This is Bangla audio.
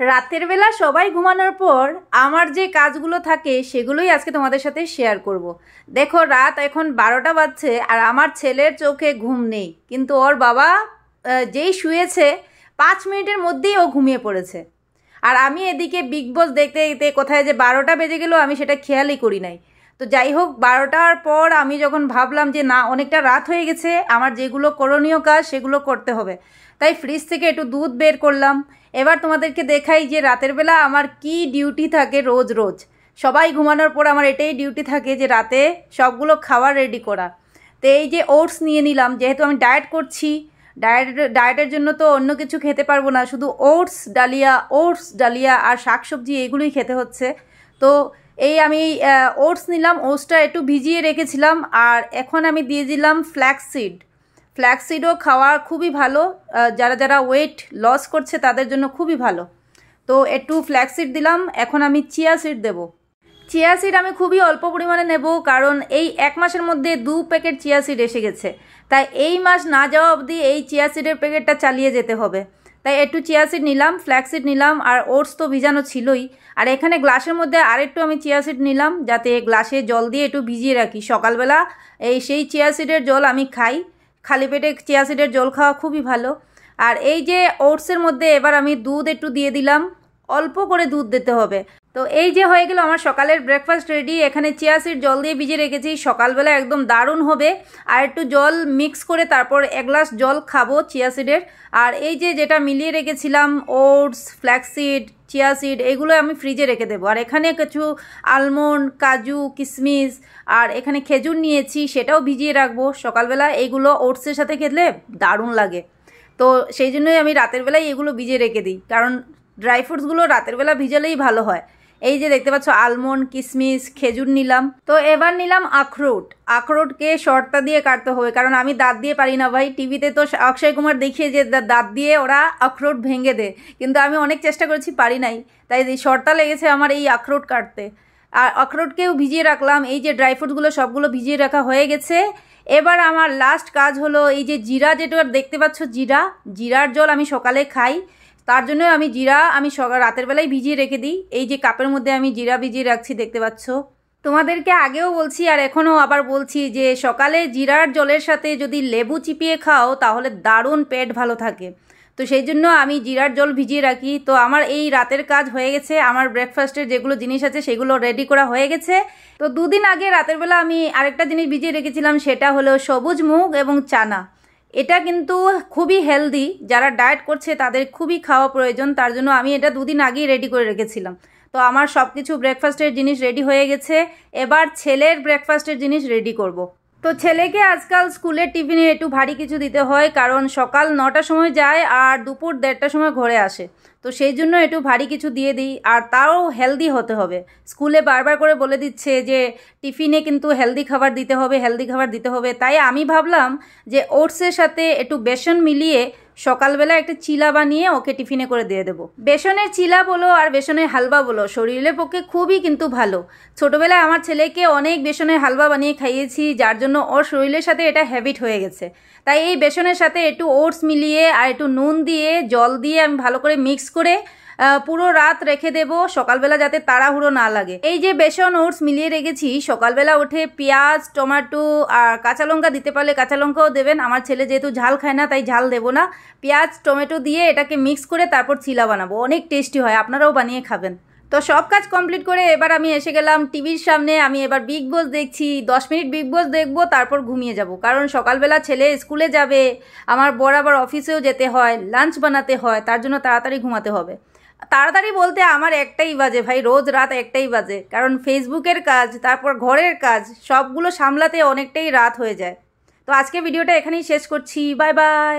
রাতের বেলা সবাই ঘুমানোর পর আমার যে কাজগুলো থাকে সেগুলোই আজকে তোমাদের সাথে শেয়ার করব। দেখো রাত এখন 12টা বাজছে আর আমার ছেলের চোখে ঘুম নেই, কিন্তু ওর বাবা যেই শুয়েছে 5 মিনিটের মধ্যেই ও ঘুমিয়ে পড়েছে। আর আমি এদিকে বিগ বস দেখতে দেখতে কোথায় যে 12টা বেজে গেল আমি সেটা খেয়ালই করি নাই। তো যাই হোক, 12টার পর আমি যখন ভাবলাম যে না, অনেকটা রাত হয়ে গেছে, আমার যেগুলো করণীয় কাজ সেগুলো করতে হবে, তাই ফ্রিজ থেকে একটু দুধ বের করলাম। এবার তোমাদেরকে দেখাই যে রাতের বেলা আমার কি ডিউটি থাকে রোজ রোজ। সবাই ঘুমানোর পর আমার এটাই ডিউটি থাকে যে রাতে সবগুলো খাবার রেডি করা। তো এই যে ওটস নিয়ে নিলাম, যেহেতু আমি ডায়েট করছি, ডায়েটের জন্য তো অন্য কিছু খেতে পারবো না, শুধু ওটস ডালিয়া আর শাকসবজি এগুলোই খেতে হচ্ছে। তো এই আমি ওটস নিলাম, ওটসটা একটু ভিজিয়ে রেখেছিলাম, আর এখন আমি দিয়ে দিলাম ফ্ল্যাক্সিডও খাওয়া খুবই ভালো, যারা যারা ওয়েট লস করছে তাদের জন্য খুবই ভালো। তো একটু ফ্ল্যাক্সিড দিলাম। এখন আমি চিয়া সিড দেবো। চিয়া সিড আমি খুবই অল্প পরিমাণে নেব, কারণ এই 1 মাসের মধ্যে 2 প্যাকেট চিয়া সিড এসে গেছে, তাই এই মাস না যাওয়া অবধি এই চিয়া সিডের প্যাকেটটা চালিয়ে যেতে হবে। তাই একটু চিয়া সিড নিলাম, ফ্ল্যাক্সিড নিলাম, আর ওটস তো ভিজানো ছিলই। আর এখানে গ্লাসের মধ্যে আরেকটু আমি চিয়া সিড নিলাম, যাতে গ্লাসে জল দিয়ে একটু ভিজিয়ে রাখি। সকালবেলা সেই চিয়া সিডের জল আমি খাই, খালি পেটে চিয়া সিডের জল খাওয়া খুবই ভালো। আর এই যে ওটসের মধ্যে এবার আমি দুধ একটু দিয়ে দিলাম, অল্প করে দুধ দিতে হবে। তো এই যে হয়ে গেল আমার সকালের ব্রেকফাস্ট রেডি। এখানে চিয়া সিড জল দিয়ে ভিজিয়ে রেখেছি, সকালবেলা একদম দারুণ হবে। আর একটু জল মিক্স করে তারপর 1 গ্লাস জল খাবো চিয়া সিডের। আর এই যে যেটা মিলিয়ে রেখেছিলাম ওটস, ফ্ল্যাক্সিড, চিয়া সিড, এগুলো আমি ফ্রিজে রেখে দেবো। আর এখানে কিছু আলমন্ড, কাজু, কিশমিশ আর এখানে খেজুর নিয়েছি, সেটাও ভিজিয়ে রাখবো সকালবেলা। এইগুলো ওটসের সাথে খেলে দারুণ লাগে, তো সেই জন্যই আমি রাতের বেলায় এগুলো ভিজিয়ে রেখে দিই, কারণ ড্রাই ফ্রুটসগুলো রাতের বেলা ভিজালেই ভালো হয়। এই যে দেখতে পাচ্ছ আলমন্ড, কিশমিশ, খেজুর নিলাম। তো এবার নিলাম আখরোটকে শর্তা দিয়ে কাটতে হবে, কারণ আমি দাঁত দিয়ে পারি না ভাই। টিভিতে তো অক্ষয় কুমার দেখিয়ে যে দাঁত দিয়ে ওরা আখরোট ভেঙে দেয়, কিন্তু আমি অনেক চেষ্টা করেছি, পারি নাই, তাই শর্তা লেগেছে আমার এই আখরোট কাটতে। আর আখরোটকেও ভিজিয়ে রাখলাম। এই যে ড্রাই ফ্রুটসগুলো সবগুলো ভিজিয়ে রাখা হয়ে গেছে। এবার আমার লাস্ট কাজ হলো এই যে জিরা, যেটা দেখতে পাচ্ছ জিরার জল আমি সকালে খাই, তার জন্য আমি রাতের বেলায় ভিজিয়ে রেখে দিই। এই যে কাপের মধ্যে আমি জিরা ভিজিয়ে রাখছি, দেখতে পাচ্ছ। তোমাদেরকে আগেও বলছি আর এখনও আবার বলছি যে সকালে জিরার জলের সাথে যদি লেবু চিপিয়ে খাও তাহলে দারুণ পেট ভালো থাকে। তো সেই জন্য আমি জিরার জল ভিজিয়ে রাখি। তো আমার এই রাতের কাজ হয়ে গেছে, আমার ব্রেকফাস্টের যেগুলো জিনিস আছে সেগুলো রেডি করা হয়ে গেছে। তো 2 দিন আগে রাতের বেলা আমি আরেকটা জিনিস ভিজিয়ে রেখেছিলাম, সেটা হলো সবুজ মুগ এবং চানা। এটা কিন্তু খুবই হেলদি, যারা ডায়েট করছে তাদের খুবই খাওয়া প্রয়োজন, তার জন্য আমি এটা 2 দিন আগেই রেডি করে রেখেছিলাম। তো আমার সব কিছু ব্রেকফাস্টের জিনিস রেডি হয়ে গেছে। এবার ছেলের ব্রেকফাস্টের জিনিস রেডি করব। তো ছেলেকে আজকাল স্কুলের টিফিনে একটু ভারী কিছু দিতে হয়, কারণ সকাল 9টার সময় যায় আর দুপুর 1:30টার সময় ঘরে আসে। তো সেই জন্য একটু ভারী কিছু দিয়ে দিই, আর তাও হেলদি হতে হবে। স্কুলে বারবার করে বলে দিচ্ছে যে টিফিনে কিন্তু হেলদি খাবার দিতে হবে। তাই আমি ভাবলাম যে ওটসের সাথে একটু বেসন মিলিয়ে সকালবেলা একটা চিলা বানিয়ে ওকে টিফিনে করে দিয়ে দেবো। বেসনের চিলা বলো আর বেসনের হালুয়া বলো, শরীরের পক্ষে খুবই কিন্তু ভালো। ছোটোবেলায় আমার ছেলেকে অনেক বেসনের হালুয়া বানিয়ে খাইয়েছি, যার জন্য ওর শরীরের সাথে এটা হ্যাবিট হয়ে গেছে। তাই এই বেসনের সাথে একটু ওটস মিলিয়ে আর একটু নুন দিয়ে জল দিয়ে আমি ভালো করে মিক্স করে পুরো রাত রেখে দেব, সকালবেলা যাতে তাড়াহুড়ো না লাগে। এই যে বেসন ওটস মিলিয়ে রেখেছি, সকালবেলা উঠে পেঁয়াজ, টমেটো আর কাঁচা লঙ্কা দিতে পারলে কাঁচা লঙ্কাও দেবেন। আমার ছেলে যেহেতু ঝাল খায় না তাই ঝাল দেবো না। পেঁয়াজ, টমেটো দিয়ে এটাকে মিক্স করে তারপর চিলা বানাবো, অনেক টেস্টি হয়, আপনারাও বানিয়ে খাবেন। তো সব কাজ কমপ্লিট করে এবার আমি এসে গেলাম টিভির সামনে। আমি এবার বিগ বস দেখছি, 10 মিনিট বিগ বস দেখবো, তারপর ঘুমিয়ে যাব, কারণ সকালবেলা ছেলে স্কুলে যাবে, আমার বড় আবার অফিসেও যেতে হয়, লাঞ্চ বানাতে হয়, তার জন্য তাড়াতাড়ি ঘুমাতে হবে। তাড়াতাড়ি বলতে আমার 1টাই বাজে ভাই, রোজ রাত 1টাই বাজে, কারণ ফেসবুকের কাজ, তারপর ঘরের কাজ, সবগুলো সামলাতে অনেকটাই রাত হয়ে যায়। তো আজকে ভিডিওটা এখানেই শেষ করছি, বাই বাই।